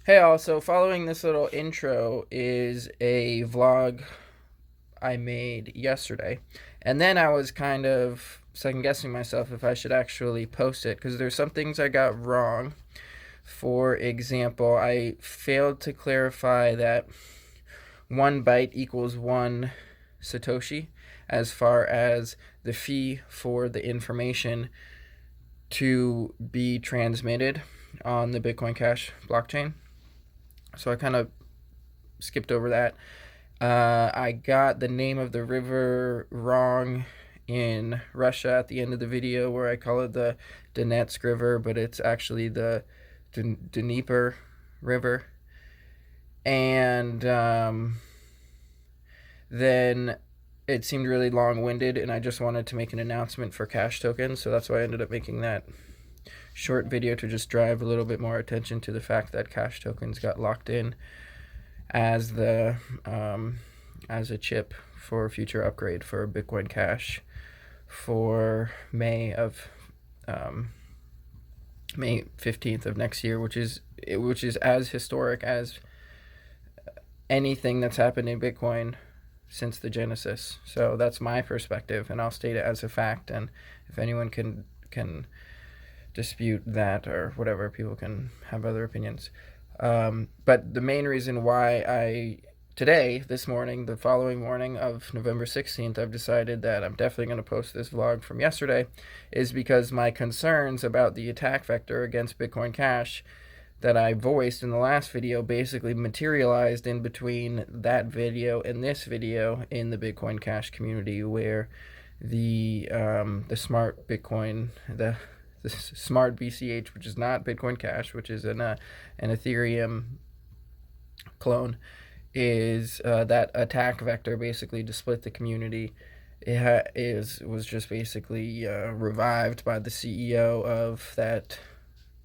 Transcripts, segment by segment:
Hey all, so following this little intro is a vlog I made yesterday. And then I was kind of second guessing myself if I should actually post it because there's some things I got wrong. For example, I failed to clarify that 1 byte equals 1 Satoshi as far as the fee for the information to be transmitted on the Bitcoin Cash blockchain. So I kind of skipped over that. I got the name of the river wrong in Russia at the end of the video, where I call it the Donetsk River, but it's actually the Dnieper River. And then it seemed really long-winded, and I just wanted to make an announcement for Cash Tokens, so that's why I ended up making that short video to just drive a little bit more attention to the fact that Cash Tokens got locked in as the as a chip for future upgrade for Bitcoin Cash for May 15th of next year, which is as historic as anything that's happened in Bitcoin since the Genesis. So that's my perspective, and I'll state it as a fact. And if anyone can dispute that or whatever, people can have other opinions. But the main reason why this morning, the following morning of November 16th, I've decided that I'm definitely going to post this vlog from yesterday, is because my concerns about the attack vector against Bitcoin Cash that I voiced in the last video basically materialized in between that video and this video in the Bitcoin Cash community, where the smart Bitcoin, the smart BCH, which is not Bitcoin Cash, which is an Ethereum clone, is that attack vector basically to split the community. It was just basically revived by the CEO of that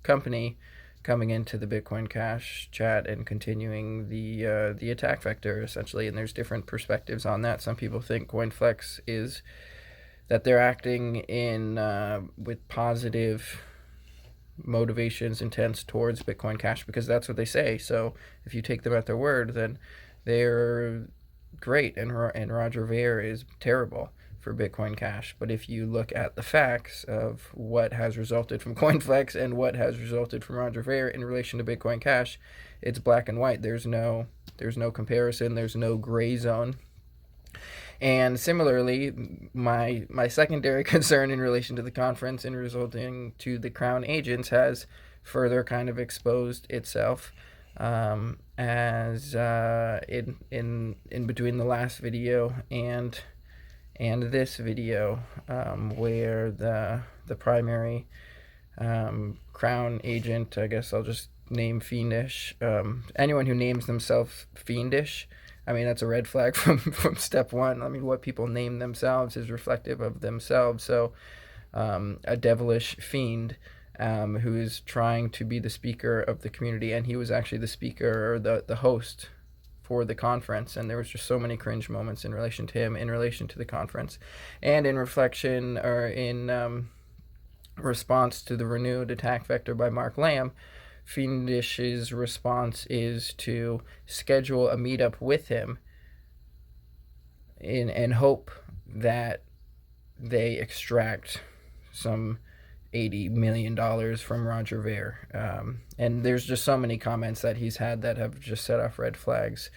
company coming into the Bitcoin Cash chat and continuing the attack vector, essentially. And there's different perspectives on that. Some people think CoinFlex is that they're acting in with positive motivations, intents towards Bitcoin Cash, because that's what they say. So if you take them at their word, then they're great, and Roger Ver is terrible for Bitcoin Cash. But if you look at the facts of what has resulted from CoinFlex and what has resulted from Roger Ver in relation to Bitcoin Cash, it's black and white. There's no comparison. There's no gray zone. And similarly, my secondary concern in relation to the conference and resulting to the Crown agents has further kind of exposed itself, as in between the last video and this video, where the primary Crown agent, I guess I'll just name Fiendish. Anyone who names themselves Fiendish, I mean, that's a red flag from step one. I mean, what people name themselves is reflective of themselves. So a devilish fiend who is trying to be the speaker of the community, and he was actually the speaker or the host for the conference, and there was just so many cringe moments in relation to him, in relation to the conference, and in reflection or in response to the renewed attack vector by Mark Lamb. Fiendish's response is to schedule a meetup with him and hope that they extract some $80 million from Roger Ver. And there's just so many comments that he's had that have just set off red flags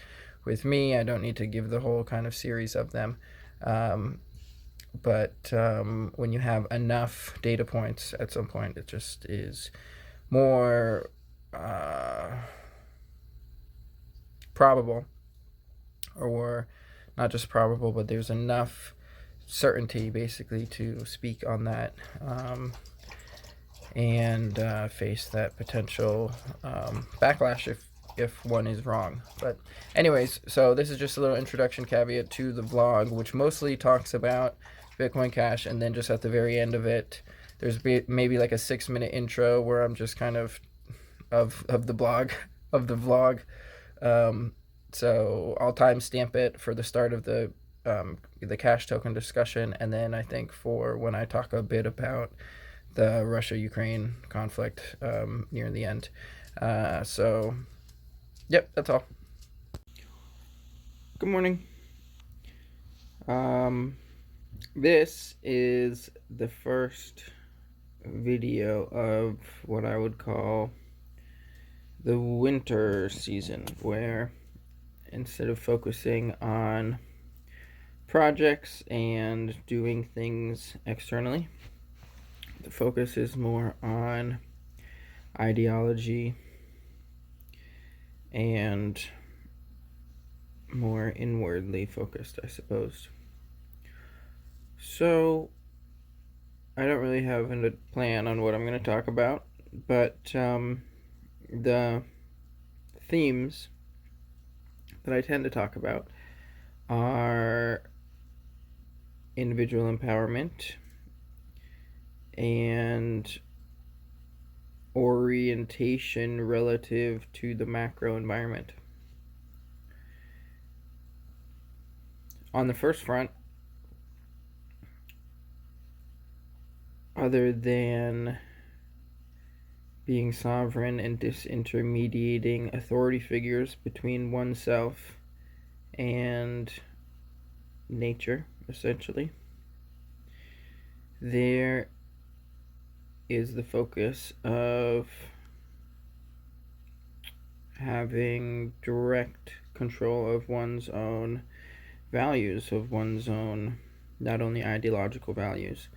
with me. I don't need to give the whole kind of series of them. But when you have enough data points, at some point it just is more probable, or not just probable, but there's enough certainty basically to speak on that, and face that potential backlash if one is wrong. But anyways, so this is just a little introduction caveat to the vlog, which mostly talks about Bitcoin Cash, and then just at the very end of it, there's maybe like a 6-minute intro where I'm just kind of the vlog. So I'll timestamp it for the start of the cash token discussion, and then I think for when I talk a bit about the Russia-Ukraine conflict near the end. So Yep, that's all. Good morning. This is the first video of what I would call the winter season, where instead of focusing on projects and doing things externally, the focus is more on ideology and more inwardly focused, I suppose. So I don't really have a plan on what I'm going to talk about, but the themes that I tend to talk about are individual empowerment and orientation relative to the macro environment. On the first front, other than being sovereign and disintermediating authority figures between oneself and nature, essentially, there is the focus of having direct control of one's own values, of one's own not only ideological values,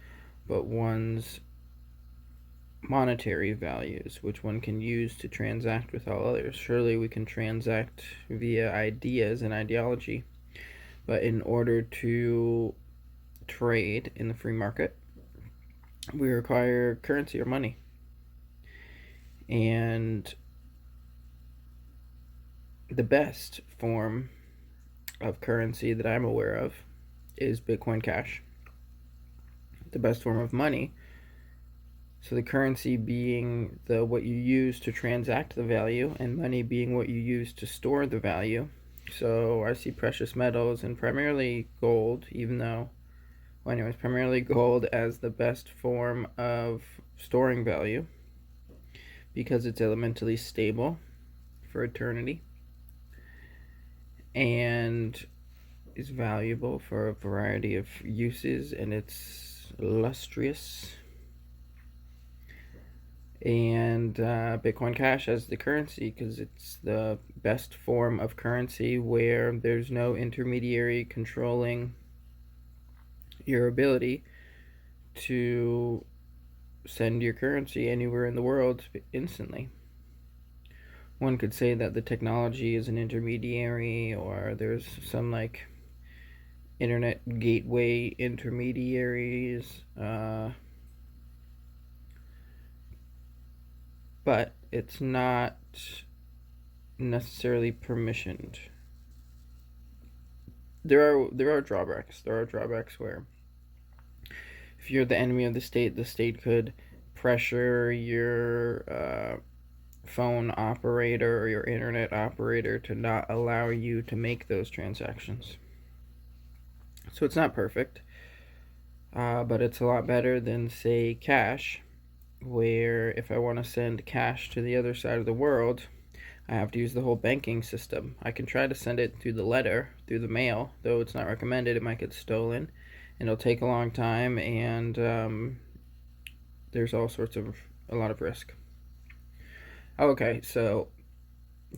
but one's monetary values, which one can use to transact with all others. Surely we can transact via ideas and ideology, but in order to trade in the free market, we require currency or money. And the best form of currency that I'm aware of is Bitcoin Cash. The best form of money, so the currency being what you use to transact the value, and money being what you use to store the value. So I see precious metals and primarily gold, primarily gold as the best form of storing value because it's elementally stable for eternity and is valuable for a variety of uses, and it's illustrious. And Bitcoin Cash as the currency because it's the best form of currency where there's no intermediary controlling your ability to send your currency anywhere in the world instantly. One could say that the technology is an intermediary, or there's some internet gateway intermediaries, but it's not necessarily permissioned. There are drawbacks. There are drawbacks where if you're the enemy of the state could pressure your phone operator or your internet operator to not allow you to make those transactions. So it's not perfect, but it's a lot better than, say, cash, where if I want to send cash to the other side of the world, I have to use the whole banking system. I can try to send it through the mail, though it's not recommended. It might get stolen, and it'll take a long time, and there's a lot of risk. Okay, so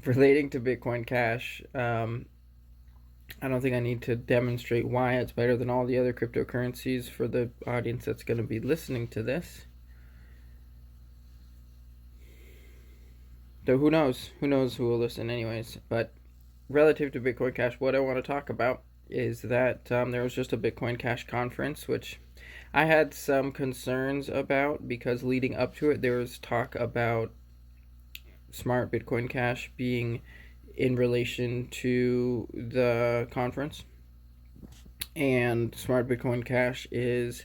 relating to Bitcoin Cash, I don't think I need to demonstrate why it's better than all the other cryptocurrencies for the audience that's going to be listening to this. Though who knows who will listen anyways. But relative to Bitcoin Cash, what I want to talk about is that there was just a Bitcoin Cash conference, which I had some concerns about because leading up to it, there was talk about Smart Bitcoin Cash being in relation to the conference. And Smart Bitcoin Cash is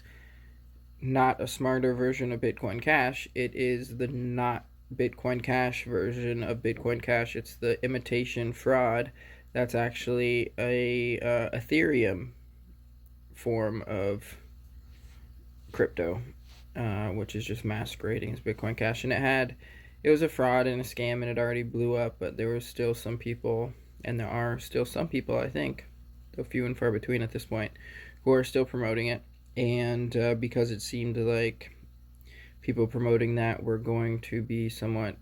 not a smarter version of Bitcoin Cash. It is the not Bitcoin Cash version of Bitcoin Cash. It's the imitation fraud that's actually a Ethereum form of crypto, which is just masquerading as Bitcoin Cash. And it was a fraud and a scam, and it already blew up, but there were still some people, and there are still some people, I think, though few and far between at this point, who are still promoting it. And because it seemed like people promoting that were going to be somewhat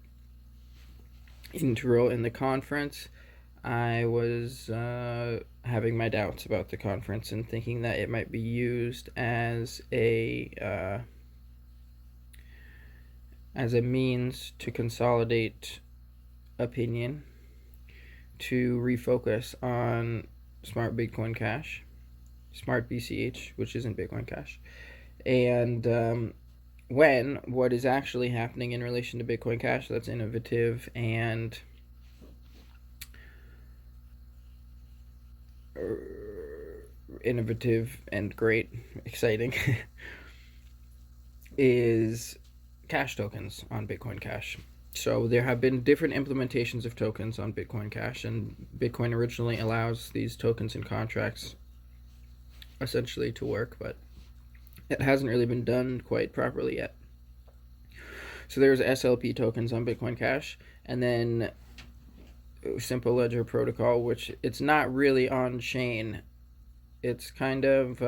integral in the conference, I was having my doubts about the conference and thinking that it might be used as a means to consolidate opinion, to refocus on Smart Bitcoin Cash, Smart BCH, which isn't Bitcoin Cash, and when what is actually happening in relation to Bitcoin Cash that's innovative and great, exciting, is cash tokens on Bitcoin Cash. So there have been different implementations of tokens on Bitcoin Cash, and Bitcoin originally allows these tokens and contracts essentially to work, but it hasn't really been done quite properly yet. So there's SLP tokens on Bitcoin Cash, and then Simple Ledger Protocol, which it's not really on chain. It's kind of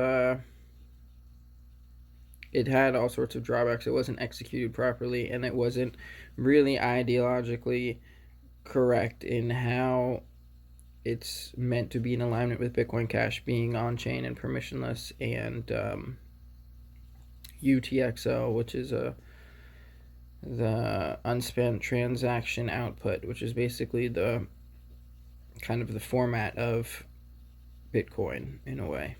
it had all sorts of drawbacks. It wasn't executed properly, and it wasn't really ideologically correct in how it's meant to be in alignment with Bitcoin Cash being on chain and permissionless, and UTXO, which is the unspent transaction output, which is basically the kind of the format of Bitcoin in a way,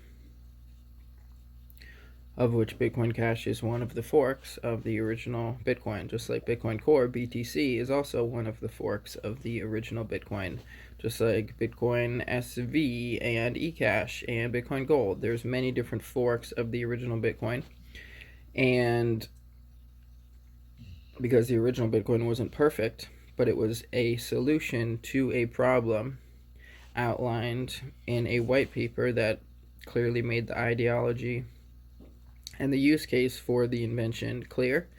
of which Bitcoin Cash is one of the forks of the original Bitcoin. Just like Bitcoin Core, BTC is also one of the forks of the original Bitcoin. Just like Bitcoin SV and eCash and Bitcoin Gold, there's many different forks of the original Bitcoin. And because the original Bitcoin wasn't perfect, but it was a solution to a problem outlined in a white paper that clearly made the ideology and the use case for the invention clear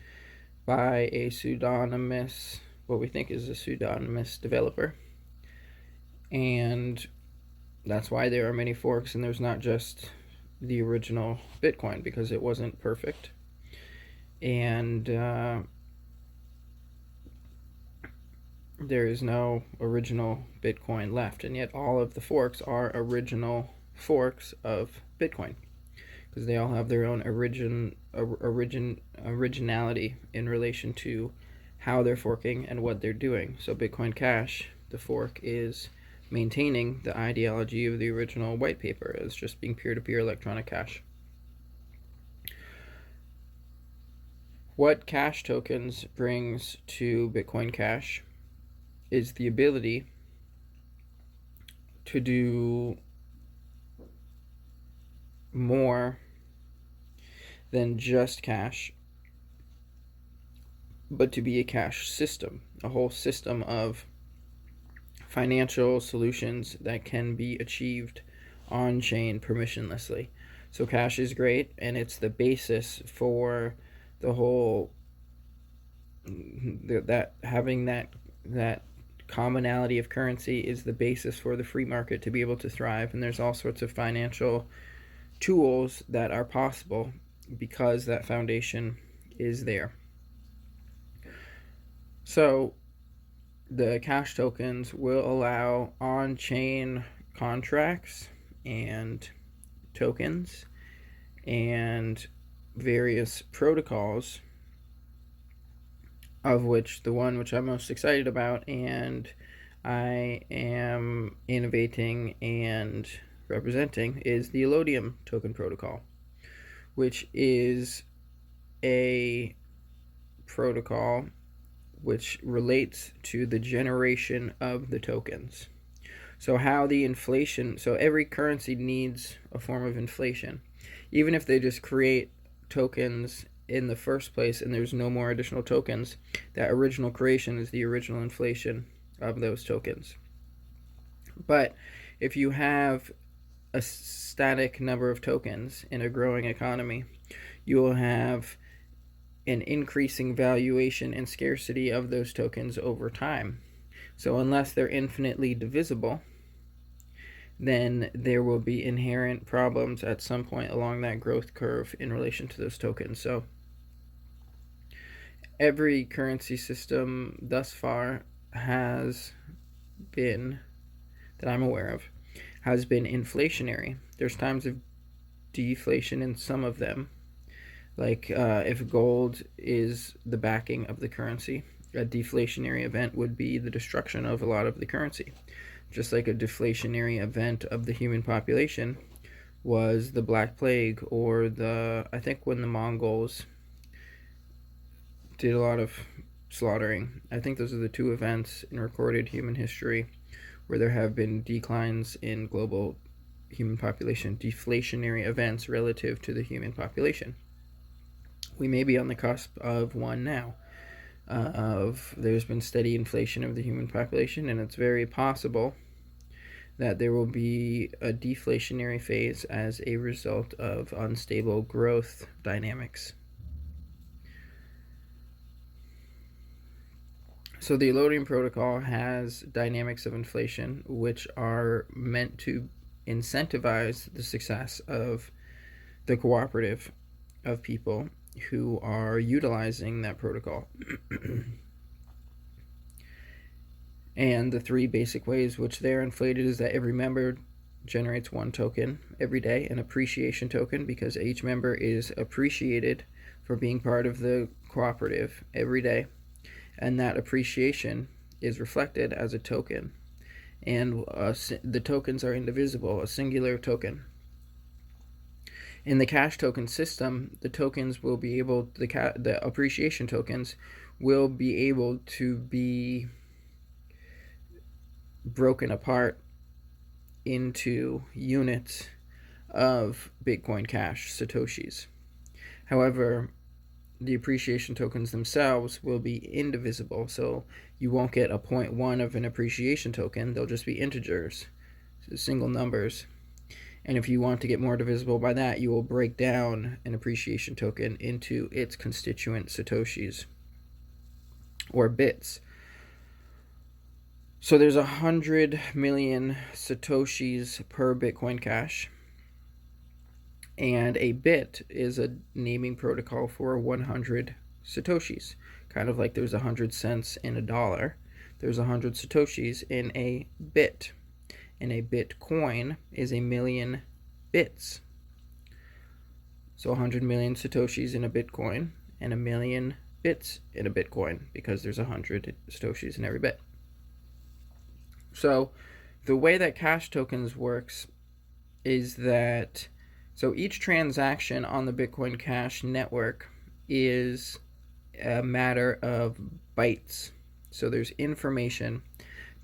by a pseudonymous, what we think is a pseudonymous developer. And that's why there are many forks, and there's not just the original Bitcoin, because it wasn't perfect. And there is no original Bitcoin left, and yet all of the forks are original forks of Bitcoin, because they all have their own originality in relation to how they're forking and what they're doing. So Bitcoin Cash, the fork, is maintaining the ideology of the original white paper as just being peer-to-peer electronic cash. What cash tokens brings to Bitcoin Cash is the ability to do more than just cash, but to be a cash system, a whole system of financial solutions that can be achieved on-chain permissionlessly. So cash is great, and it's the basis for the whole, that having that commonality of currency is the basis for the free market to be able to thrive. And there's all sorts of financial tools that are possible because that foundation is there. So the cash tokens will allow on-chain contracts and tokens and various protocols, of which the one which I'm most excited about and I am innovating and representing is the Allodium token protocol, which is a protocol which relates to the generation of the tokens. So how the inflation, so every currency needs a form of inflation. Even if they just create tokens in the first place and there's no more additional tokens, that original creation is the original inflation of those tokens. But if you have a static number of tokens in a growing economy, you will have an increasing valuation and scarcity of those tokens over time. So unless they're infinitely divisible, then there will be inherent problems at some point along that growth curve in relation to those tokens. So every currency system thus far has been, that I'm aware of, has been inflationary. There's times of deflation in some of them, like if gold is the backing of the currency, a deflationary event would be the destruction of a lot of the currency. Just like a deflationary event of the human population was the Black Plague, or I think when the Mongols did a lot of slaughtering. I think those are the two events in recorded human history where there have been declines in global human population, deflationary events relative to the human population. We may be on the cusp of one now. There's been steady inflation of the human population, and it's very possible that there will be a deflationary phase as a result of unstable growth dynamics. So the Allodium protocol has dynamics of inflation which are meant to incentivize the success of the cooperative of people who are utilizing that protocol. And the three basic ways which they're inflated is that every member generates one token every day, an appreciation token, because each member is appreciated for being part of the cooperative every day, and that appreciation is reflected as a token, and the tokens are indivisible, a singular token. In the cash token system, the tokens will be able, the appreciation tokens will be able to be broken apart into units of Bitcoin Cash, Satoshis. However, the appreciation tokens themselves will be indivisible, so you won't get a 0.1 of an appreciation token. They'll just be integers, so single numbers. And if you want to get more divisible by that, you will break down an appreciation token into its constituent Satoshis, or bits. So there's 100 million Satoshis per Bitcoin Cash, and a bit is a naming protocol for 100 Satoshis. Kind of like there's 100 cents in a dollar, there's 100 Satoshis in a bit. And a Bitcoin is a million bits. So 100 million Satoshis in a Bitcoin, and a million bits in a Bitcoin, because there's 100 Satoshis in every bit. So the way that cash tokens works is that, so each transaction on the Bitcoin Cash network is a matter of bytes. So there's information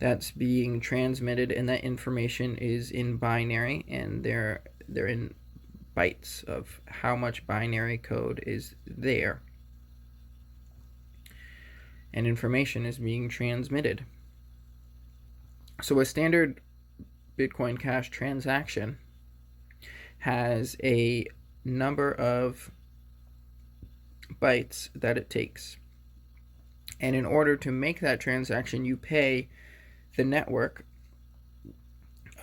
that's being transmitted, and that information is in binary, and they're in bytes of how much binary code is there. And information is being transmitted. So a standard Bitcoin Cash transaction has a number of bytes that it takes. And in order to make that transaction, you pay the network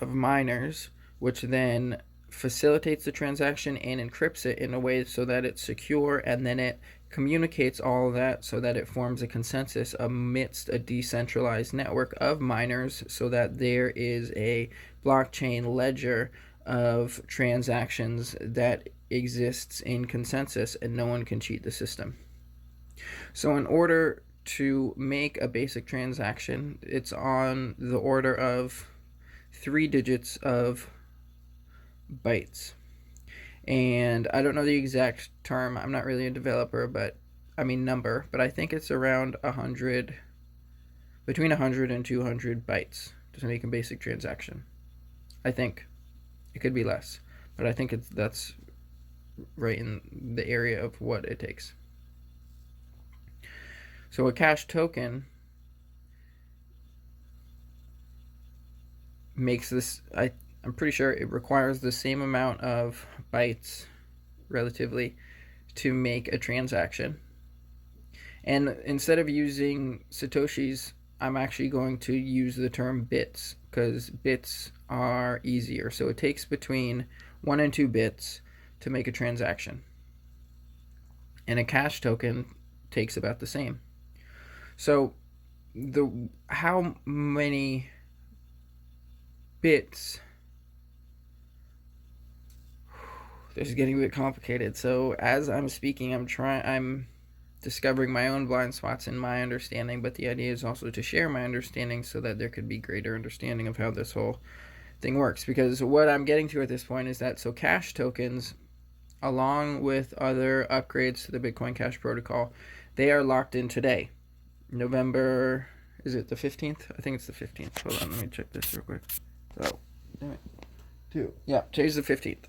of miners, which then facilitates the transaction and encrypts it in a way so that it's secure, and then it communicates all of that so that it forms a consensus amidst a decentralized network of miners, so that there is a blockchain ledger of transactions that exists in consensus, and no one can cheat the system. So in order to make a basic transaction, it's on the order of 3 digits of bytes. And I don't know the exact term, I'm not really a developer, but I mean number, but I think it's around 100, between 100 and 200 bytes to make a basic transaction. I think it could be less, but I think that's right in the area of what it takes. So a cash token makes this, I'm pretty sure it requires the same amount of bytes relatively to make a transaction. And instead of using Satoshis, I'm actually going to use the term bits, because bits are easier. So it takes between 1 and 2 bits to make a transaction. And a cash token takes about the same. So how many bits, this is getting a bit complicated. So as I'm speaking, I'm discovering my own blind spots in my understanding, but the idea is also to share my understanding so that there could be greater understanding of how this whole thing works. Because what I'm getting to at this point is that cash tokens, along with other upgrades to the Bitcoin Cash protocol, they are locked in today. November, is it the 15th? I think it's the 15th. Hold on, let me check this real quick. So, damn it. Yeah, today's the 15th.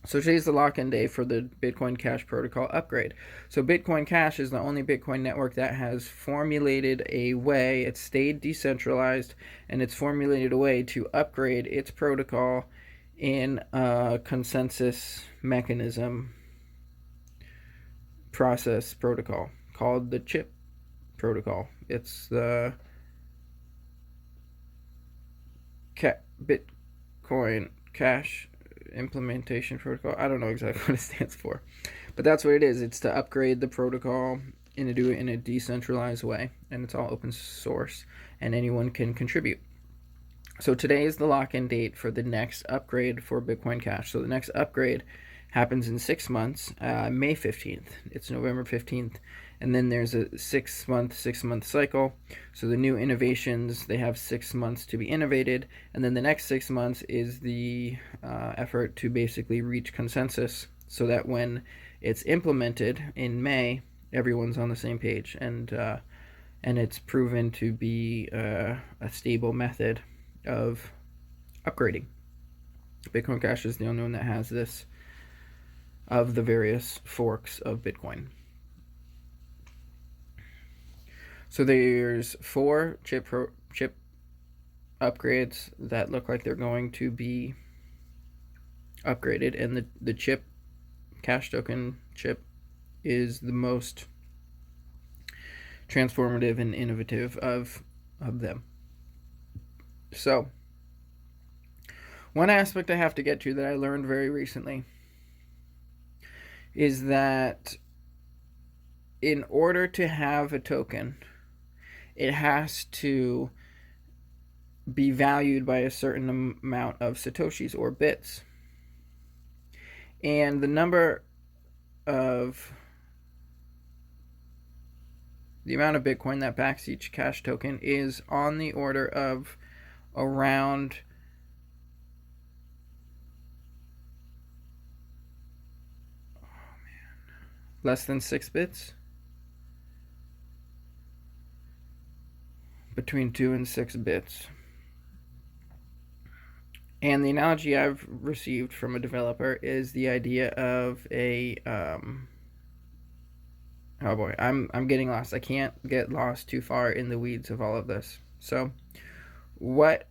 So today's the lock-in day for the Bitcoin Cash protocol upgrade. So Bitcoin Cash is the only Bitcoin network that has formulated a way, it's stayed decentralized, and it's formulated a way to upgrade its protocol in a consensus mechanism process protocol called the chip protocol. It's the Bitcoin Cash implementation protocol. I don't know exactly what it stands for, but that's what it is. It's to upgrade the protocol and to do it in a decentralized way, and it's all open source and anyone can contribute. So today is the lock-in date for the next upgrade for Bitcoin Cash. So the next upgrade happens in 6 months, May 15th. It's November 15th. And then there's a 6-month cycle. So the new innovations, they have 6 months to be innovated. And then the next 6 months is the effort to basically reach consensus so that when it's implemented in May, everyone's on the same page. And it's proven to be a stable method of upgrading. Bitcoin Cash is the only one that has this of the various forks of Bitcoin. So there's 4 chip upgrades that look like they're going to be upgraded, and the chip, cash token chip, is the most transformative and innovative of them. So one aspect I have to get to that I learned very recently is that in order to have a token, it has to be valued by a certain amount of Satoshis or bits. And the amount of Bitcoin that backs each cash token is on the order of around less than 6 bits. Between 2 and 6 bits. And the analogy I've received from a developer is the idea of a oh boy, I'm getting lost. I can't get lost too far in the weeds of all of this. So what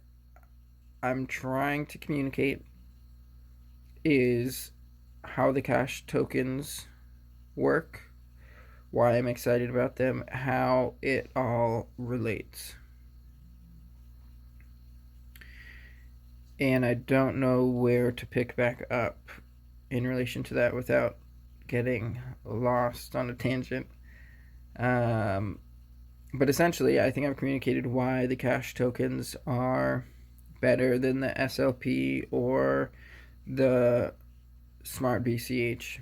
I'm trying to communicate is how the cash tokens work, why I'm excited about them, how it all relates. And I don't know where to pick back up in relation to that without getting lost on a tangent. But essentially, I think I've communicated why the cash tokens are better than the SLP or the Smart BCH,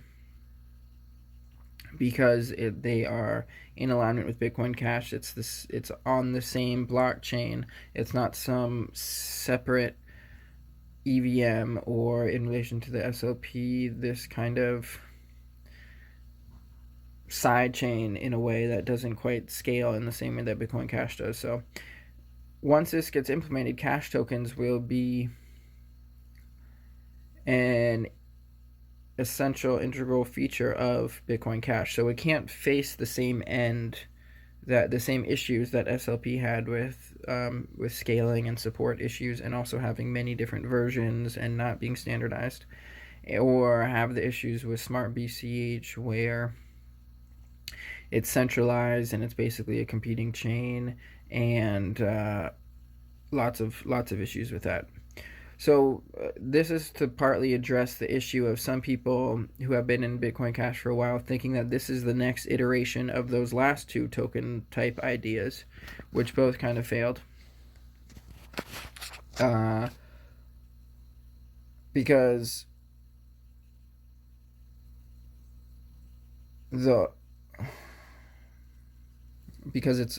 because they are in alignment with Bitcoin Cash. It's on the same blockchain. It's not some separate EVM or in relation to the SLP, this kind of side chain in a way that doesn't quite scale in the same way that Bitcoin Cash does. So once this gets implemented, cash tokens will be an essential integral feature of Bitcoin Cash. So it can't face the same issues that SLP had with scaling and support issues, and also having many different versions and not being standardized, or have the issues with Smart BCH where it's centralized and it's basically a competing chain, and lots of issues with that. So this is to partly address the issue of some people who have been in Bitcoin Cash for a while thinking that this is the next iteration of those last two token type ideas, which both kind of failed. Because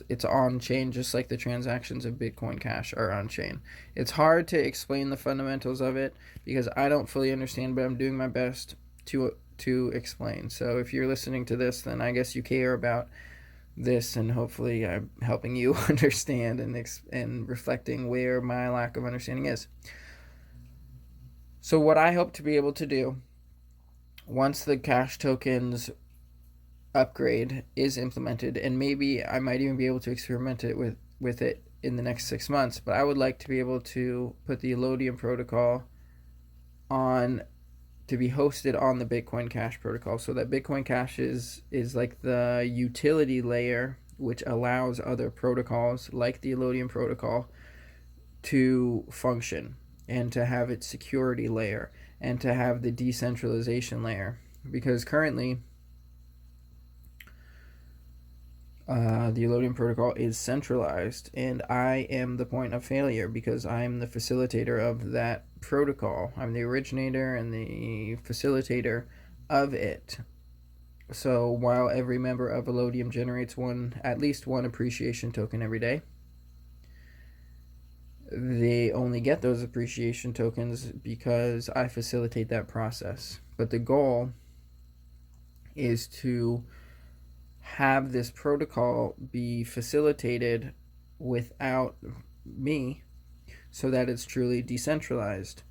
it's on chain, just like the transactions of Bitcoin Cash are on chain. It's hard to explain the fundamentals of it because I don't fully understand, but I'm doing my best to explain. So if you're listening to this, then I guess you care about this, and hopefully I'm helping you understand and reflecting where my lack of understanding is. So what I hope to be able to do once the Cash Tokens upgrade is implemented, and maybe I might even be able to experiment it with it in the next 6 months, but I would like to be able to put the Allodium protocol on to be hosted on the Bitcoin Cash protocol, so that Bitcoin Cash is like the utility layer which allows other protocols like the Allodium protocol to function, and to have its security layer, and to have the decentralization layer. Because currently the Allodium protocol is centralized, and I am the point of failure because I'm the facilitator of that protocol. I'm the originator and the facilitator of it. So while every member of Allodium generates at least one appreciation token every day, they only get those appreciation tokens because I facilitate that process. But the goal is to have this protocol be facilitated without me, so that it's truly decentralized.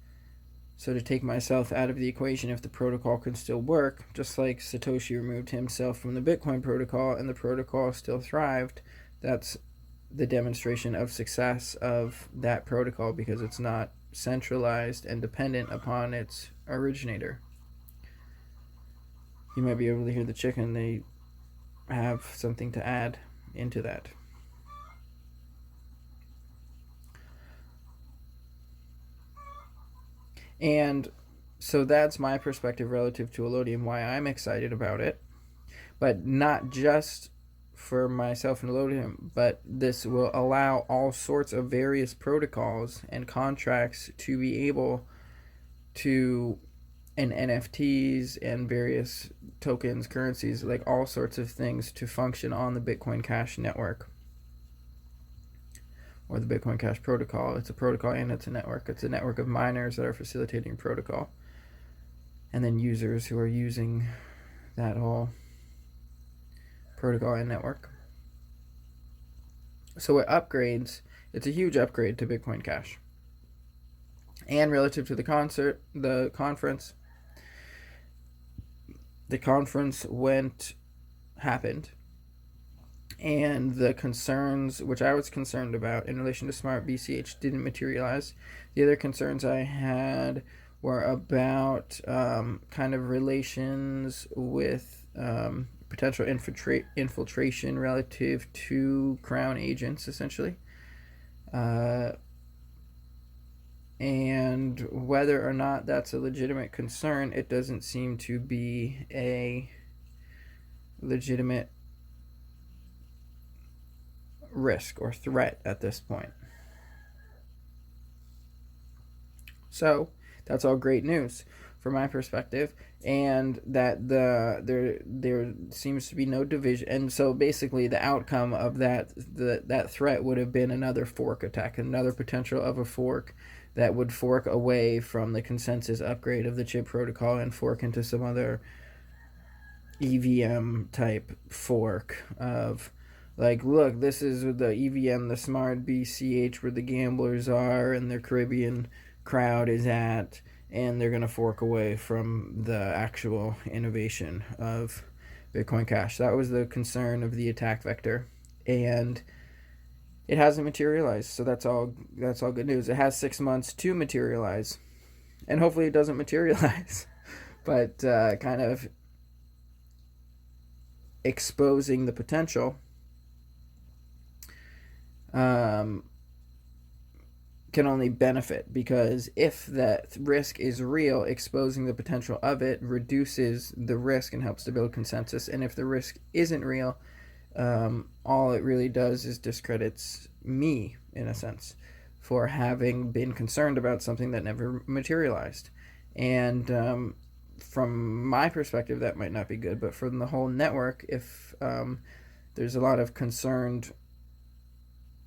So to take myself out of the equation, if the protocol can still work, just like Satoshi removed himself from the Bitcoin protocol and the protocol still thrived, that's the demonstration of success of that protocol, because it's not centralized and dependent upon its originator. You might be able to hear the chicken. They have something to add into that. And so that's my perspective relative to Allodium, why I'm excited about it. But not just for myself and Allodium, but this will allow all sorts of various protocols and contracts to be able to, and NFTs and various tokens, currencies, like all sorts of things to function on the Bitcoin Cash network or the Bitcoin Cash protocol. It's a protocol and it's a network. It's a network of miners that are facilitating protocol, and then users who are using that whole protocol and network. So it upgrades. It's a huge upgrade to Bitcoin Cash. And relative to the conference happened, and the concerns which I was concerned about in relation to Smart BCH didn't materialize. The other concerns I had were about kind of relations with potential infiltration relative to Crown agents, essentially. And whether or not that's a legitimate concern, it doesn't seem to be a legitimate risk or threat at this point. So that's all great news from my perspective, and that there seems to be no division. And so basically the outcome of that threat would have been another fork attack, another potential of a fork that would fork away from the consensus upgrade of the chip protocol and fork into some other EVM type fork of, like, look, this is the EVM, the Smart BCH, where the gamblers are and their Caribbean crowd is at, and they're going to fork away from the actual innovation of Bitcoin Cash. That was the concern of the attack vector, and it hasn't materialized. So that's all good news. It has 6 months to materialize, and hopefully it doesn't materialize. But kind of exposing the potential can only benefit, because if that risk is real, exposing the potential of it reduces the risk and helps to build consensus. And if the risk isn't real, all it really does is discredits me, in a sense, for having been concerned about something that never materialized. And from my perspective, that might not be good, but from the whole network, if there's a lot of concerned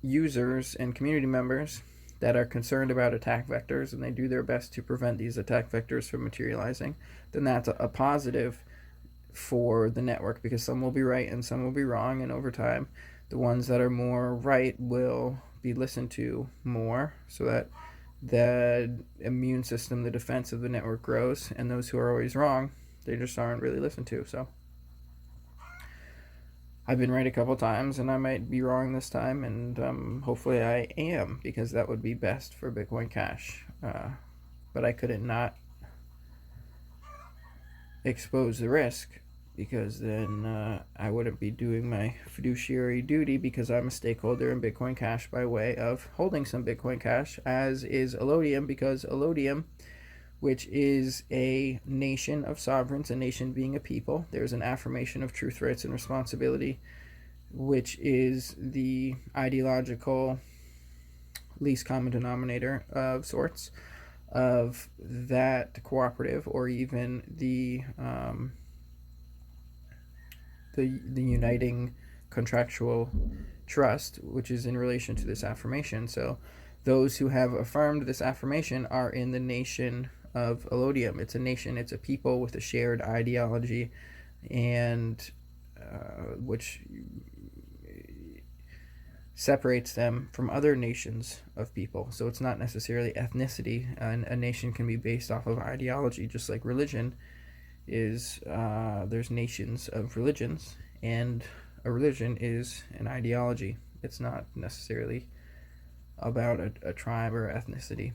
users and community members that are concerned about attack vectors, and they do their best to prevent these attack vectors from materializing, then that's a positive for the network, because some will be right and some will be wrong, and over time the ones that are more right will be listened to more, so that the immune system, the defense of the network grows, and those who are always wrong, they just aren't really listened to. So I've been right a couple times, and I might be wrong this time, and hopefully I am, because that would be best for Bitcoin Cash. But I couldn't not expose the risk, because then I wouldn't be doing my fiduciary duty, because I'm a stakeholder in Bitcoin Cash by way of holding some Bitcoin Cash, as is Allodium, because Allodium, which is a nation of sovereigns, a nation being a people, there's an affirmation of truth, rights, and responsibility, which is the ideological least common denominator of sorts of that cooperative, or even the uniting contractual trust, which is in relation to this affirmation. So those who have affirmed this affirmation are in the nation of Allodium. It's a nation, it's a people with a shared ideology, and which separates them from other nations of people. So it's not necessarily ethnicity. A nation can be based off of ideology, just like religion is. There's nations of religions, and a religion is an ideology. It's not necessarily about a tribe or ethnicity.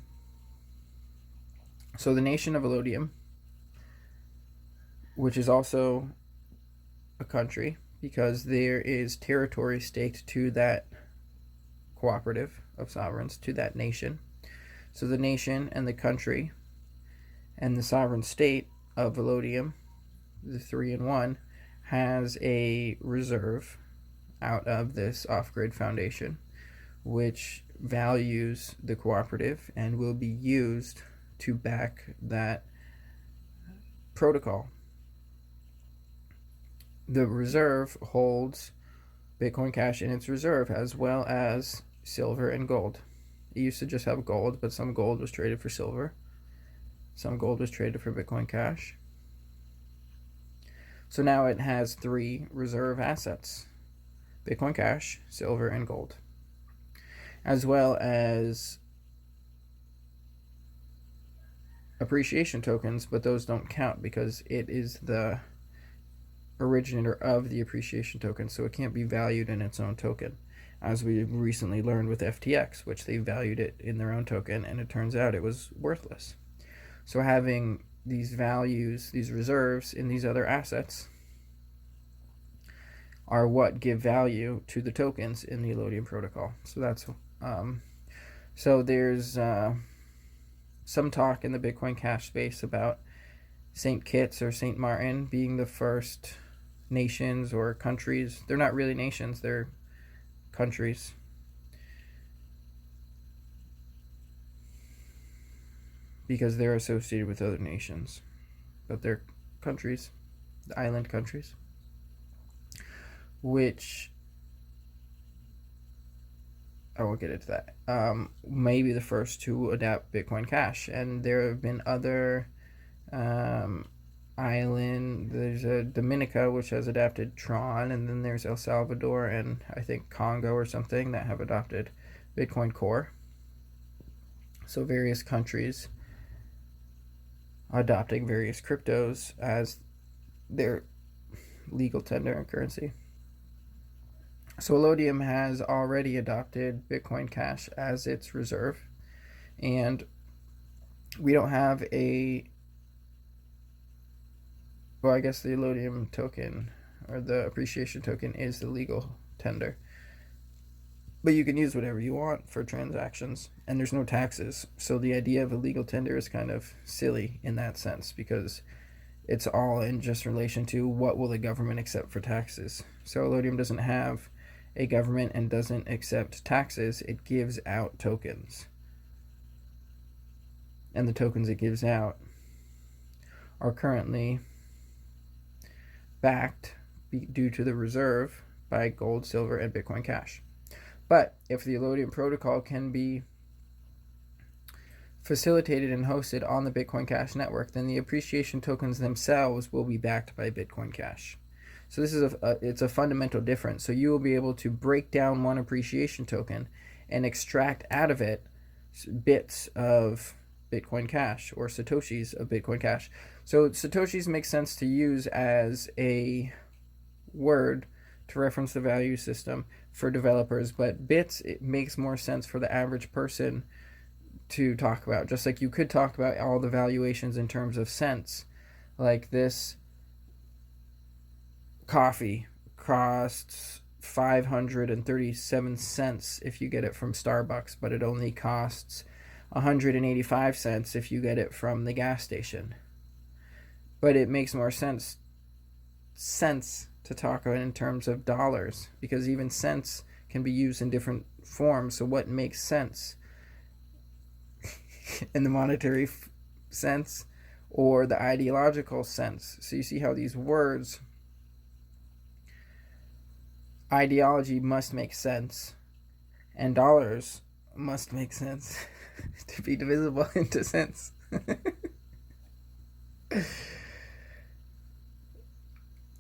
So the nation of Allodium, which is also a country, because there is territory staked to that cooperative of sovereigns, to that nation. So the nation and the country and the sovereign state of Allodium, the 3-in-1, has a reserve out of this off-grid foundation, which values the cooperative and will be used to back that protocol. The reserve holds Bitcoin Cash in its reserve, as well as silver and gold. It used to just have gold, but some gold was traded for silver. Some gold was traded for Bitcoin Cash. So now it has 3 reserve assets: Bitcoin Cash, silver, and gold, as well as appreciation tokens, but those don't count because it is the originator of the appreciation token, so it can't be valued in its own token, as we recently learned with FTX, which they valued it in their own token, and it turns out it was worthless. So having these values, these reserves in these other assets, are what give value to the tokens in the Allodium protocol. So that's so there's some talk in the Bitcoin Cash space about St. Kitts or St. Martin being the first nations or countries. They're not really nations, they're countries. Because they're associated with other nations. But they're countries, the island countries, which I won't get into that. Maybe the first to adapt Bitcoin Cash, and there have been other island. There's a Dominica which has adapted Tron, and then there's El Salvador and I think Congo or something that have adopted Bitcoin Core. So various countries adopting various cryptos as their legal tender and currency. So Allodium has already adopted Bitcoin Cash as its reserve, and we don't have a, well, I guess the Allodium token, or the appreciation token is the legal tender. But you can use whatever you want for transactions, and there's no taxes. So the idea of a legal tender is kind of silly in that sense, because it's all in just relation to what will the government accept for taxes. So Allodium doesn't have a government and doesn't accept taxes. It gives out tokens. And the tokens it gives out are currently backed due to the reserve by gold, silver, and Bitcoin Cash. But if the Allodium protocol can be facilitated and hosted on the Bitcoin Cash network, then the appreciation tokens themselves will be backed by Bitcoin Cash. So this is it's a fundamental difference. So you will be able to break down one appreciation token and extract out of it bits of Bitcoin Cash or Satoshis of Bitcoin Cash. So Satoshis make sense to use as a word to reference the value system for developers, but bits, it makes more sense for the average person to talk about. Just like you could talk about all the valuations in terms of cents, like this coffee costs 537 cents if you get it from Starbucks, but it only costs 185 cents if you get it from the gas station. But it makes more sense to talk about in terms of dollars, because even cents can be used in different forms. So what makes sense in the monetary sense or the ideological sense? So you see how these words, ideology must make sense and dollars must make sense to be divisible into cents.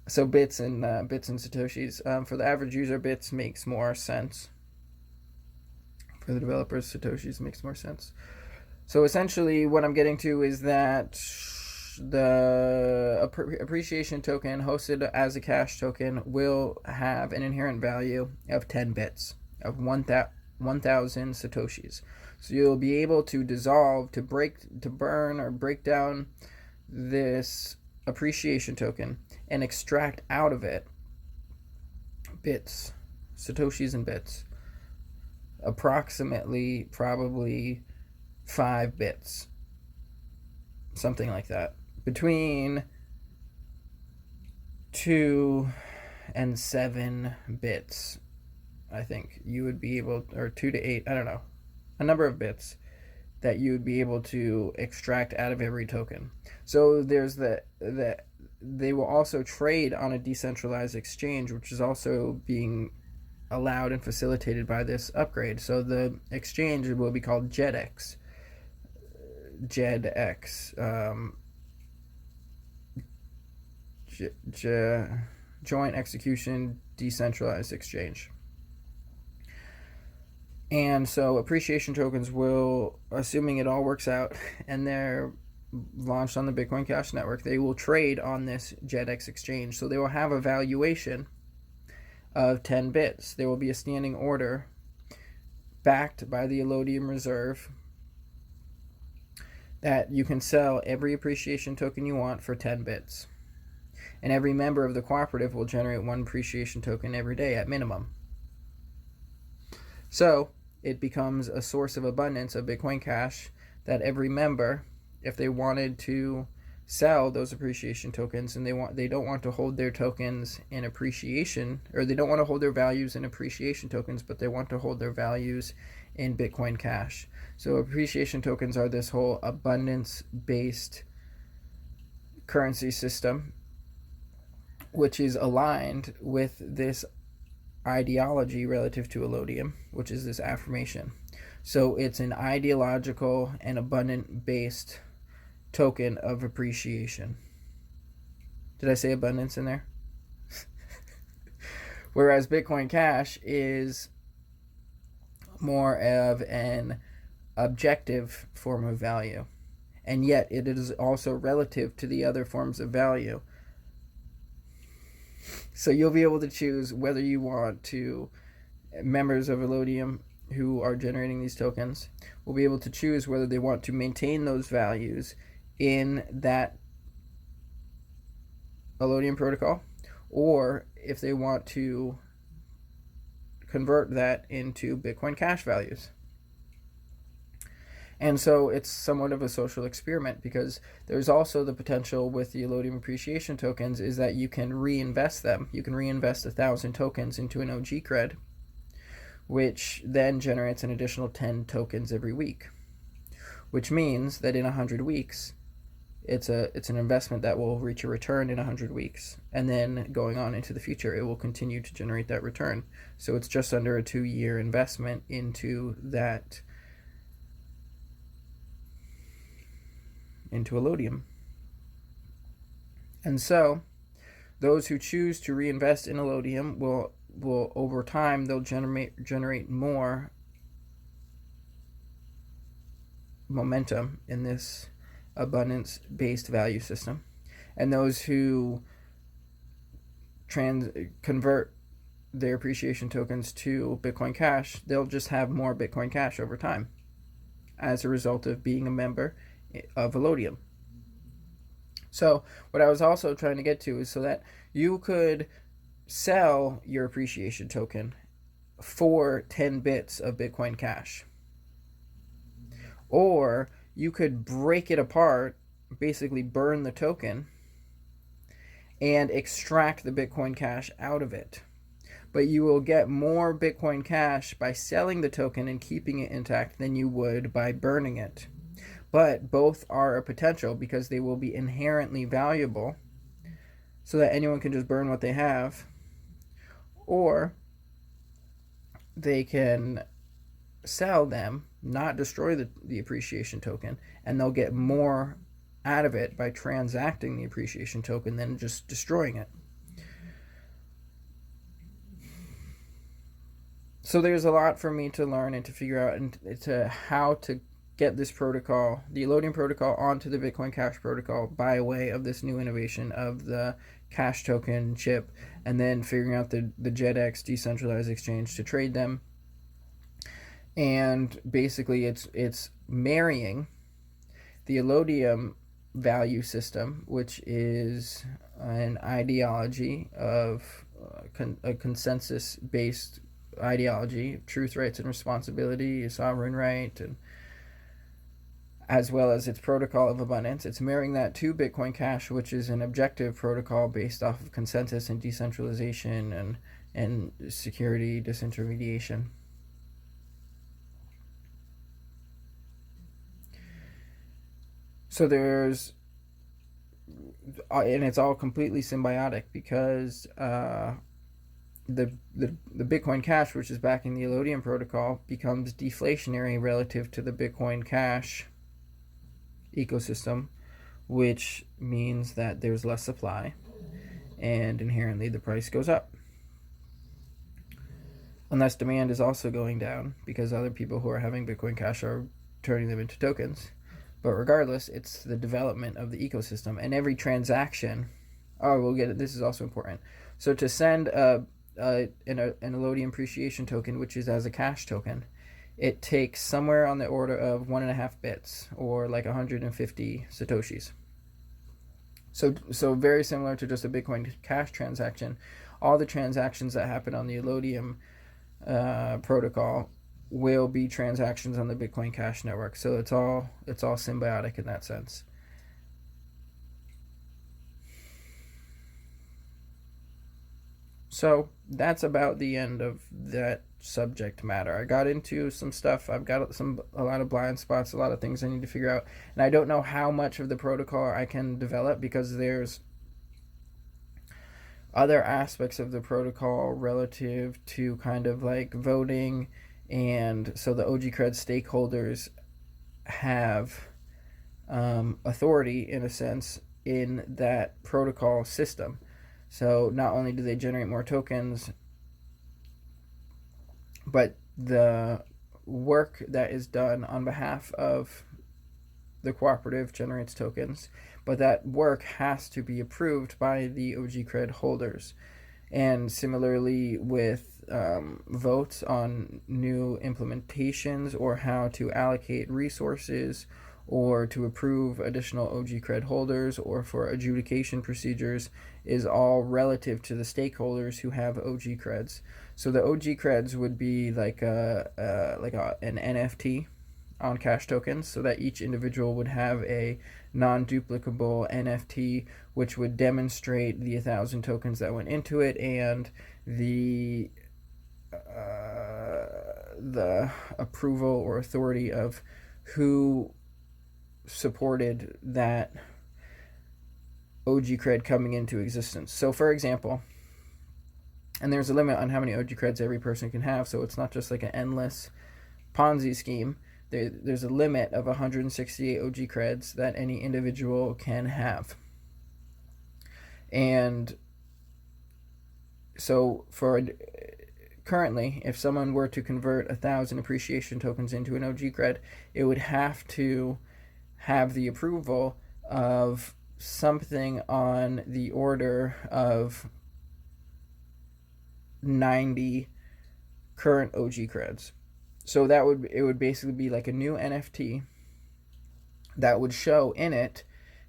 So bits and Satoshis. For the average user, bits makes more sense. For the developers, Satoshis makes more sense. So essentially what I'm getting to is that the appreciation token hosted as a cash token will have an inherent value of 10 bits, of 1,000 Satoshis. So you'll be able to dissolve, to burn or break down this appreciation token and extract out of it bits, Satoshis and bits, approximately probably 5 bits, something like that, between 2 and 7 bits. I think you would be able, or 2 to 8, I don't know, a number of bits that you would be able to extract out of every token. So there's they will also trade on a decentralized exchange, which is also being allowed and facilitated by this upgrade. So the exchange will be called JEDX. Joint Execution Decentralized Exchange. And so appreciation tokens will, assuming it all works out and they're launched on the Bitcoin Cash network, they will trade on this JEDX exchange. So they will have a valuation of 10 bits. There will be a standing order backed by the Allodium Reserve that you can sell every appreciation token you want for 10 bits. And every member of the cooperative will generate 1 appreciation token every day at minimum. So it becomes a source of abundance of Bitcoin Cash that every member, if they wanted to sell those appreciation tokens and they don't want to hold their tokens in appreciation, or they don't want to hold their values in appreciation tokens, but they want to hold their values in Bitcoin Cash. So appreciation tokens are this whole abundance-based currency system, which is aligned with this ideology relative to Allodium, which is this affirmation. So it's an ideological and abundant-based token of appreciation. Did I say abundance in there? Whereas Bitcoin Cash is more of an objective form of value, and yet it is also relative to the other forms of value. So you'll be able to choose whether you want to, members of Allodium who are generating these tokens will be able to choose whether they want to maintain those values in that Allodium protocol, or if they want to convert that into Bitcoin Cash values. And so it's somewhat of a social experiment, because there's also the potential with the Allodium Appreciation tokens is that you can reinvest them. You can reinvest 1,000 tokens into an OG cred, which then generates an additional 10 tokens every week, which means that in 100 weeks, it's an investment that will reach a return in 100 weeks, and then going on into the future, it will continue to generate that return. So it's just under a 2-year investment into that, into Allodium. And so those who choose to reinvest in Allodium will over time, they'll generate more momentum in this abundance-based value system. And those who convert their appreciation tokens to Bitcoin Cash, they'll just have more Bitcoin Cash over time as a result of being a member of Allodium. So what I was also trying to get to is so that you could sell your appreciation token for 10 bits of Bitcoin Cash, or you could break it apart, basically burn the token and extract the Bitcoin Cash out of it. But you will get more Bitcoin Cash by selling the token and keeping it intact than you would by burning it. But both are a potential, because they will be inherently valuable, so that anyone can just burn what they have, or they can sell them, not destroy the appreciation token, and they'll get more out of it by transacting the appreciation token than just destroying it. So there's a lot for me to learn and to figure out, and to how to get this protocol, the Allodium protocol, onto the Bitcoin Cash protocol by way of this new innovation of the Cash token chip, and then figuring out the JetX decentralized exchange to trade them. And basically it's marrying the Allodium value system, which is an ideology of a consensus-based ideology, truth, rights, and responsibility, sovereign right, and as well as its protocol of abundance. It's marrying that to Bitcoin Cash, which is an objective protocol based off of consensus and decentralization and security disintermediation. So there's, and it's all completely symbiotic, because the Bitcoin Cash, which is backing the Allodium protocol, becomes deflationary relative to the Bitcoin Cash ecosystem, which means that there's less supply, and inherently the price goes up. Unless demand is also going down, because other people who are having Bitcoin Cash are turning them into tokens. But regardless, it's the development of the ecosystem, and every transaction. Oh, we'll get it. This is also important. So to send an Allodium appreciation token, which is as a cash token, it takes somewhere on the order of 1.5 bits, or like 150 satoshis. So very similar to just a Bitcoin Cash transaction. All the transactions that happen on the Allodium protocol will be transactions on the Bitcoin Cash network. So it's all symbiotic in that sense. So that's about the end of that subject matter. I got into some stuff. I've got a lot of blind spots, a lot of things I need to figure out, and I don't know how much of the protocol I can develop, because there's other aspects of the protocol relative to kind of like voting, and so the OG Cred stakeholders have authority, in a sense, in that protocol system. So not only do they generate more tokens, but the work that is done on behalf of the cooperative generates tokens, but that work has to be approved by the OG Cred holders. And similarly with votes on new implementations, or how to allocate resources, or to approve additional OG cred holders or for adjudication procedures is all relative to the stakeholders who have OG creds. So the OG creds would be like an NFT on Cash Tokens, so that each individual would have a non-duplicable NFT which would demonstrate the 1,000 tokens that went into it and the approval or authority of who supported that OG cred coming into existence. So for example, and there's a limit on how many OG creds every person can have, so it's not just like an endless Ponzi scheme. There's a limit of 168 OG creds that any individual can have. And so currently, if someone were to convert 1,000 appreciation tokens into an OG cred, it would have to have the approval of something on the order of 90 current OG creds. So it would basically be like a new NFT that would show in it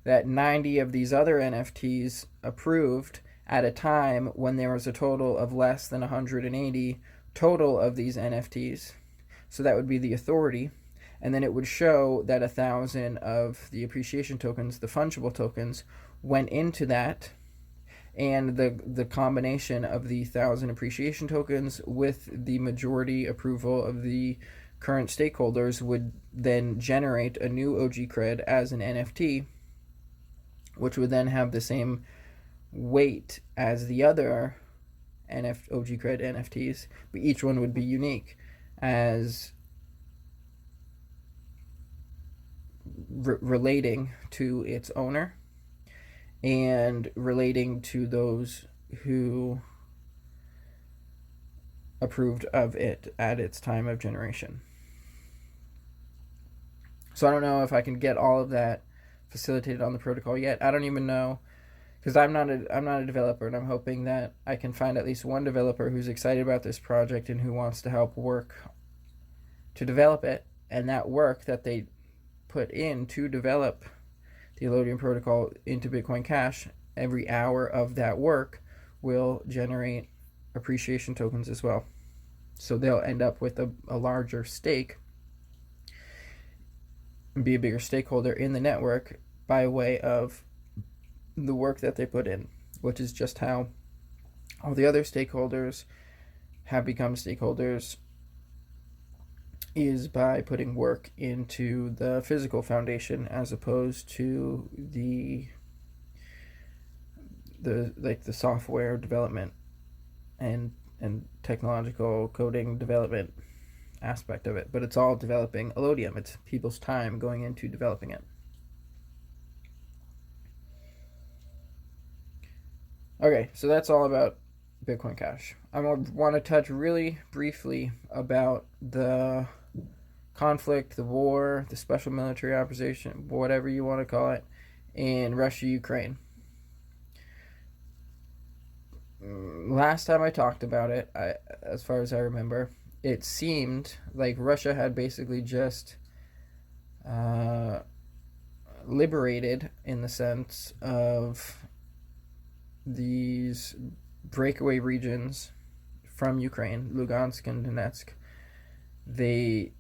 that 90 of these other NFTs approved at a time when there was a total of less than 180 total of these NFTs. So that would be the authority. And then it would show that 1,000 of the appreciation tokens, the fungible tokens, went into that. And the combination of the 1,000 appreciation tokens with the majority approval of the current stakeholders would then generate a new OG cred as an NFT, which would then have the same weight as the other OG cred NFTs, but each one would be unique as relating to its owner and relating to those who approved of it at its time of generation. So I don't know if I can get all of that facilitated on the protocol yet. I don't even know, because I'm not a developer, and I'm hoping that I can find at least one developer who's excited about this project and who wants to help work to develop it, and that work that they put in to develop the Allodium protocol into Bitcoin Cash, every hour of that work will generate appreciation tokens as well. So they'll end up with a larger stake and be a bigger stakeholder in the network by way of the work that they put in, which is just how all the other stakeholders have become stakeholders, is by putting work into the physical foundation as opposed to the software development and technological coding development aspect of it. But it's all developing Allodium. It's people's time going into developing it. Okay, so that's all about Bitcoin Cash. I want to touch really briefly about the conflict, the war, the special military operation, whatever you want to call it, in Russia, Ukraine. Last time I talked about it, as far as I remember, it seemed like Russia had basically just liberated, in the sense of these breakaway regions from Ukraine, Lugansk and Donetsk. They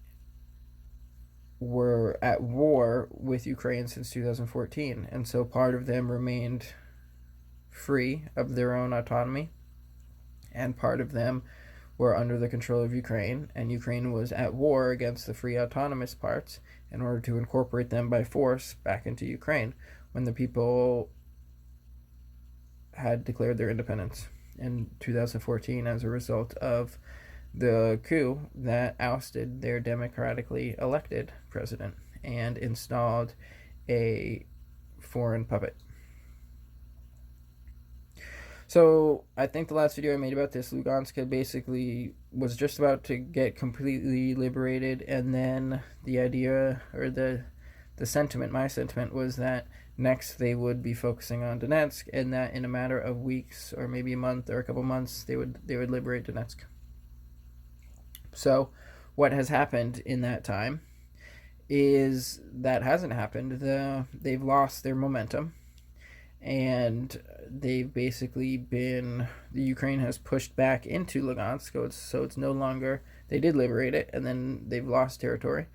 were at war with Ukraine since 2014, and so part of them remained free of their own autonomy, and part of them were under the control of Ukraine, and Ukraine was at war against the free autonomous parts in order to incorporate them by force back into Ukraine when the people had declared their independence in 2014 as a result of the coup that ousted their democratically elected president and installed a foreign puppet. So I think the last video I made about this, Lugansk basically was just about to get completely liberated, and then the idea, or the sentiment, my sentiment, was that next they would be focusing on Donetsk, and that in a matter of weeks or maybe a month or a couple months they would liberate Donetsk. So what has happened in that time is that hasn't happened. They've lost their momentum, and they've basically been, the Ukraine has pushed back into Lugansk, so it's no longer, they did liberate it, and then they've lost territory,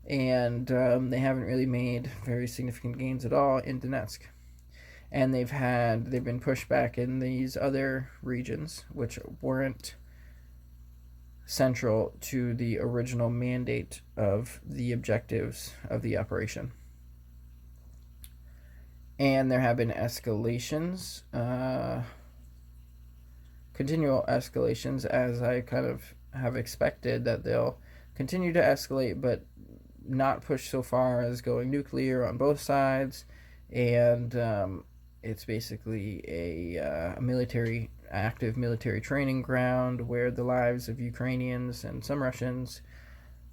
and they haven't really made very significant gains at all in Donetsk. And they've been pushed back in these other regions which weren't central to the original mandate of the objectives of the operation. And there have been escalations, continual escalations, as I kind of have expected that they'll continue to escalate, but not push so far as going nuclear on both sides. And it's basically a active military training ground where the lives of Ukrainians and some Russians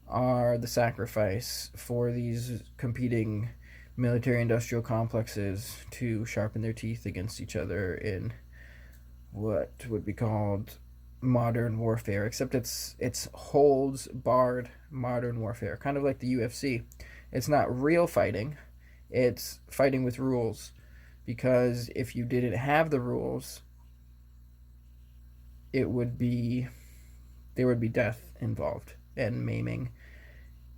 are the sacrifice for these competing military-industrial complexes to sharpen their teeth against each other in what would be called modern warfare, except it's holds barred modern warfare, kind of like the UFC. It's not real fighting, it's fighting with rules, because if you didn't have the rules, there would be death involved and maiming.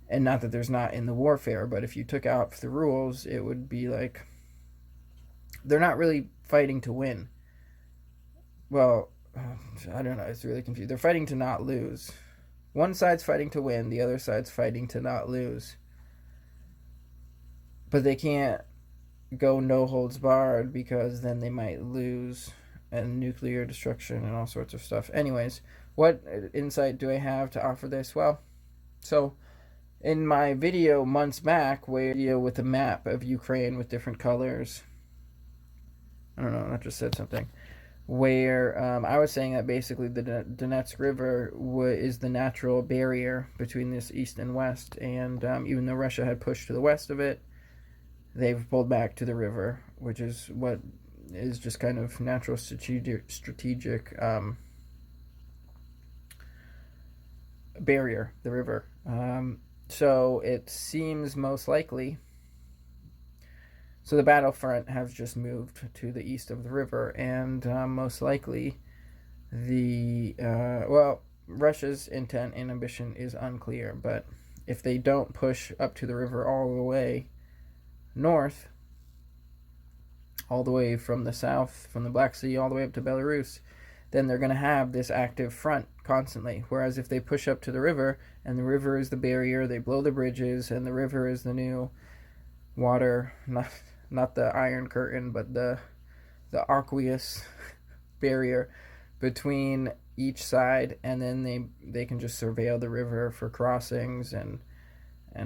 And not that there's not in the warfare, but if you took out the rules, it would be like, they're not really fighting to win. Well, I don't know, it's really confused. They're fighting to not lose. One side's fighting to win, the other side's fighting to not lose. But they can't go no holds barred, because then they might lose, and nuclear destruction and all sorts of stuff. Anyways, what insight do I have to offer this? Well, so in my video months back, where I deal with a map of Ukraine with different colors, I don't know, that just said something, where I was saying that basically the Donetsk River is the natural barrier between this east and west, and even though Russia had pushed to the west of it, they've pulled back to the river, which is what is just kind of natural strategic barrier, the river. So it seems most likely, so the battlefront has just moved to the east of the river, and most likely Russia's intent and ambition is unclear, but if they don't push up to the river all the way north, all the way from the south, from the Black Sea all the way up to Belarus, then they're going to have this active front constantly. Whereas if they push up to the river, and the river is the barrier, they blow the bridges, and the river is the new water, not the Iron Curtain, but the aqueous barrier between each side, and then they can just surveil the river for crossings and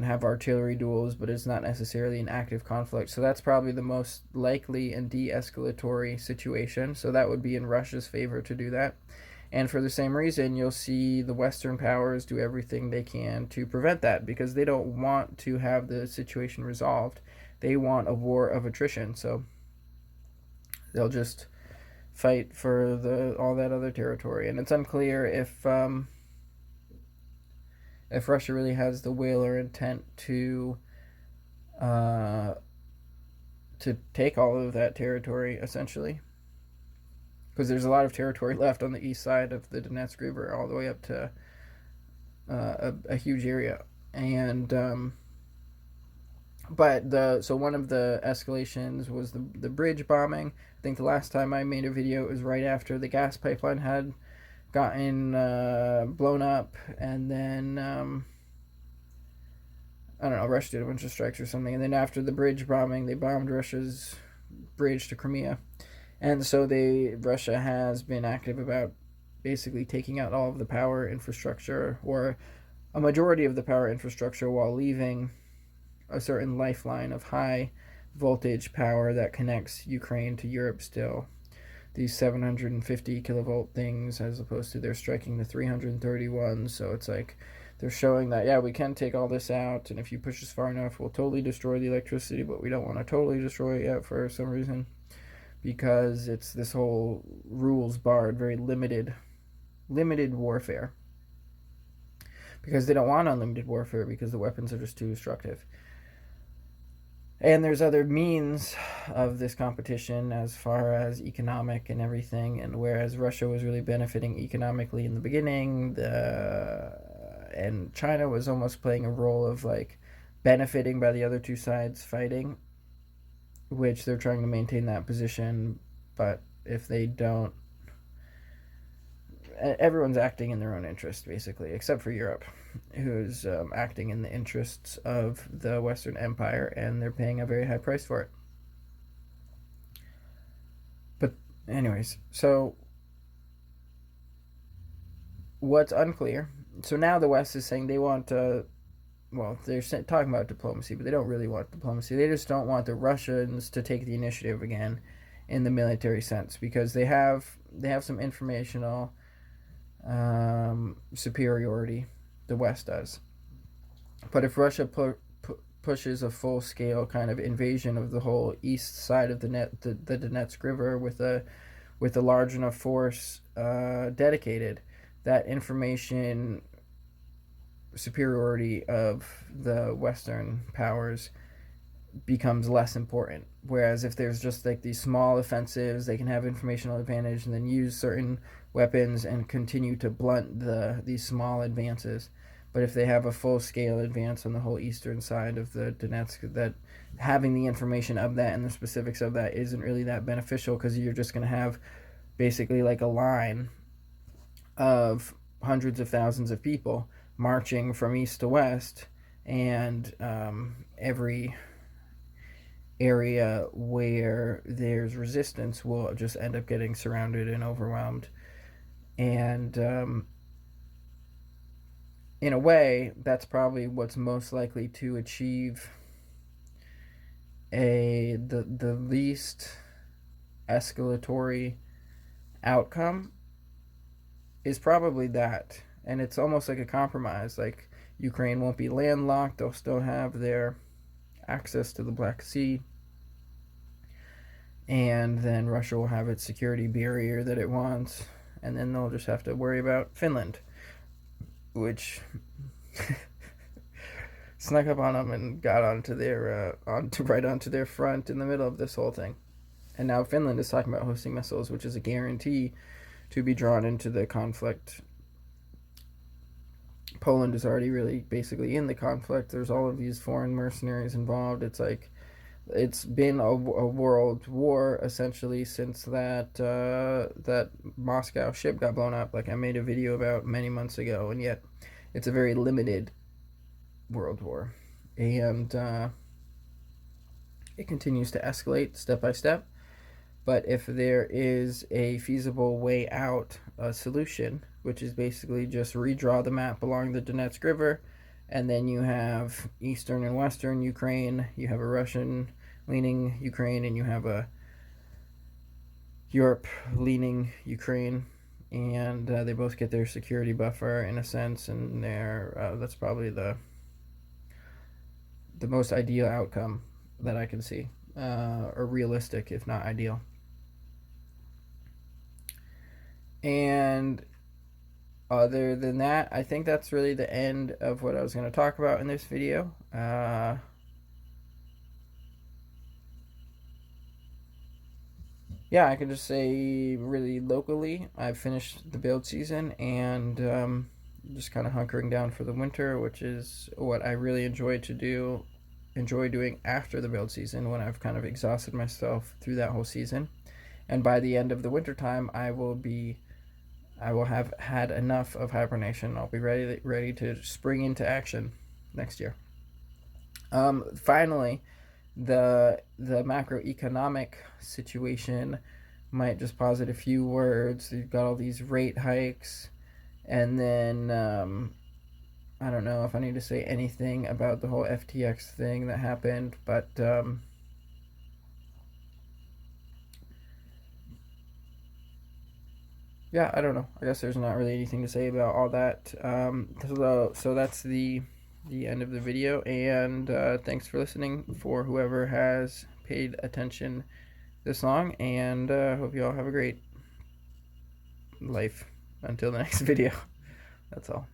have artillery duels, but it's not necessarily an active conflict. So that's probably the most likely and de-escalatory situation. So that would be in Russia's favor to do that. And for the same reason, you'll see the Western powers do everything they can to prevent that, because they don't want to have the situation resolved. They want a war of attrition. So they'll just fight for all that other territory. And it's unclear if Russia really has the will or intent to take all of that territory, essentially, because there's a lot of territory left on the east side of the Donetsk River, all the way up to a huge area. And so one of the escalations was the bridge bombing. I think the last time I made a video, it was right after the gas pipeline had gotten blown up, and then I don't know, Russia did a bunch of strikes or something, and then after the bridge bombing, they bombed Russia's bridge to Crimea. And so Russia has been active about basically taking out all of the power infrastructure, or a majority of the power infrastructure, while leaving a certain lifeline of high voltage power that connects Ukraine to Europe still. These 750 kilovolt things, as opposed to they're striking the 331. So it's like they're showing that, yeah, we can take all this out, and if you push us far enough, we'll totally destroy the electricity, but we don't want to totally destroy it yet for some reason, because it's this whole rules barred, very limited warfare. because they don't want unlimited warfare because the weapons are just too destructive. And there's other means of this competition as far as economic and everything. And whereas Russia was really benefiting economically in the beginning, and China was almost playing a role of like benefiting by the other two sides fighting, which they're trying to maintain that position. But if they don't, everyone's acting in their own interest, basically, except for Europe, who's acting in the interests of the Western Empire, and they're paying a very high price for it. But anyways, so what's unclear, so now the West is saying they want well, they're talking about diplomacy, but they don't really want diplomacy. They just don't want the Russians to take the initiative again in the military sense, because they have some informational superiority. The West does. But if Russia pushes a full-scale kind of invasion of the whole east side of the Donetsk River with a large enough force dedicated, that information superiority of the Western powers becomes less important. Whereas if there's just like these small offensives, they can have informational advantage and then use certain weapons and continue to blunt these small advances. But if they have a full-scale advance on the whole eastern side of the Donetsk, that having the information of that and the specifics of that isn't really that beneficial, because you're just going to have basically like a line of hundreds of thousands of people marching from east to west, and every area where there's resistance will just end up getting surrounded and overwhelmed. And in a way, that's probably what's most likely to achieve the least escalatory outcome, is probably that. And it's almost like a compromise. Like, Ukraine won't be landlocked, they'll still have their access to the Black Sea, and then Russia will have its security barrier that it wants, and then they'll just have to worry about Finland, which snuck up on them and got onto their front in the middle of this whole thing. And now Finland is talking about hosting missiles, which is a guarantee to be drawn into the conflict. Poland is already really basically in the conflict. There's all of these foreign mercenaries involved. It's like, it's been a world war essentially since that Moscow ship got blown up, like I made a video about many months ago, and yet it's a very limited world war, and it continues to escalate step by step. But if there is a feasible way out, a solution, which is basically just redraw the map along the Donetsk River, and then you have eastern and western Ukraine, you have a Russian-leaning Ukraine, and you have a Europe-leaning Ukraine, and they both get their security buffer in a sense, and that's probably the most ideal outcome that I can see, or realistic, if not ideal. And other than that, I think that's really the end of what I was going to talk about in this video. Yeah, I can just say really locally, I've finished the build season, and just kind of hunkering down for the winter, which is what I really enjoy doing after the build season, when I've kind of exhausted myself through that whole season. And by the end of the winter time, I will have had enough of hibernation. I'll be ready to spring into action next year. Finally, the macroeconomic situation might just posit a few words. You've got all these rate hikes, and then I don't know if I need to say anything about the whole FTX thing that happened, but yeah, I don't know. I guess there's not really anything to say about all that. So that's the end of the video, and thanks for listening for whoever has paid attention this long, and hope you all have a great life until the next video. That's all.